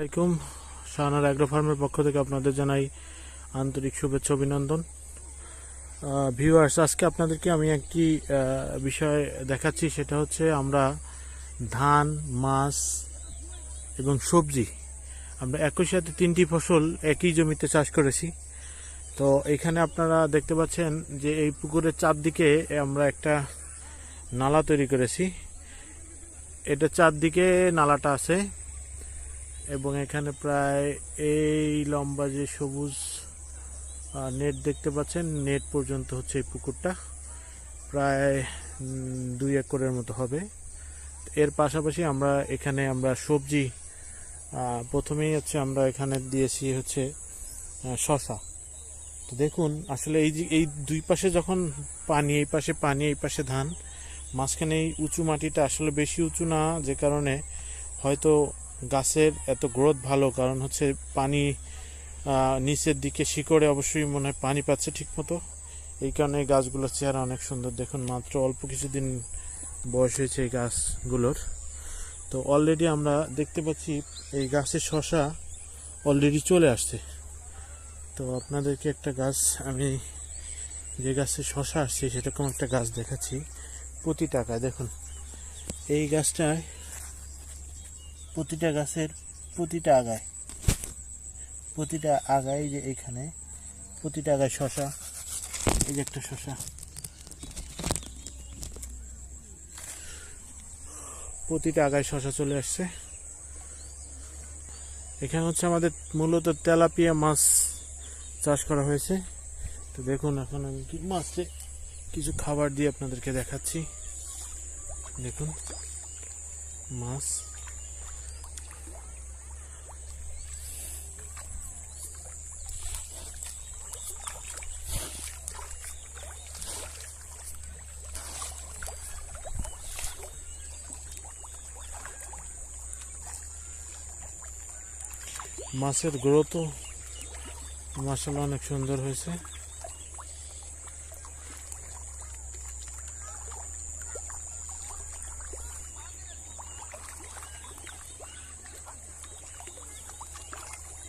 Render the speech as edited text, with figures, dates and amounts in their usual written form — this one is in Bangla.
আসসালামাইকুম। শাহানার অ্যাগ্রো ফার্মের পক্ষ থেকে আপনাদের জানাই আন্তরিক শুভেচ্ছা অভিনন্দন। ভিউয়ার্স, আজকে আপনাদেরকে আমি একটি বিষয় দেখাচ্ছি, সেটা হচ্ছে আমরা ধান, মাছ এবং সবজি আমরা একই সাথে তিনটি ফসল একই জমিতে চাষ করেছি। তো এখানে আপনারা দেখতে পাচ্ছেন যে এই পুকুরের চারদিকে আমরা একটা নালা তৈরি করেছি। এটা চারদিকে নালাটা আছে এবং এখানে প্রায় এই লম্বা যে সবুজ নেট দেখতে পাচ্ছেন, নেট পর্যন্ত হচ্ছে এই পুকুরটা, প্রায় 2 একরের মতো হবে। এর পাশাপাশি এখানে আমরা সবজি প্রথমেই হচ্ছে আমরা এখানে দিয়েছি হচ্ছে শসা। তো দেখুন, আসলে এই দুই পাশে যখন পানি, এই পাশে পানি, এই পাশে ধান, মাঝখানে এই উঁচু মাটিটা আসলে বেশি উঁচু না, যে কারণে হয়তো গাছের এত গ্রোথ ভালো, কারণ হচ্ছে পানি নিচের দিকে শিকড়ে অবশ্যই মনে হয় পানি পাচ্ছে ঠিক মতো, এই কারণে গাছগুলোর চেহারা অনেক সুন্দর। দেখুন, মাত্র অল্প কিছুদিন বয়স হয়েছে এই গাছগুলোর। তো অলরেডি আমরা দেখতে পাচ্ছি এই গাছের শসা অলরেডি চলে আসছে। তো আপনাদেরকে একটা গাছ, আমি যে গাছের শসা আসছে সেরকম একটা গাছ দেখাচ্ছি। প্রতিটা আগায় দেখুন, এই গাছটায় প্রতিটা গাছের প্রতিটা আগায় যে এইখানে প্রতিটা আগায় শসা। এই যে একটা শসা, প্রতিটা আগায় শসা চলে আসছে। এখানে হচ্ছে আমাদের মূলত তেলাপিয়া মাছ চাষ করা হয়েছে। তো দেখুন, এখন আমি মাছে কিছু খাবার দিয়ে আপনাদেরকে দেখাচ্ছি। দেখুন, মাছ মাছের গ্রোথও মাশাআল্লাহ অনেক সুন্দর হয়েছে।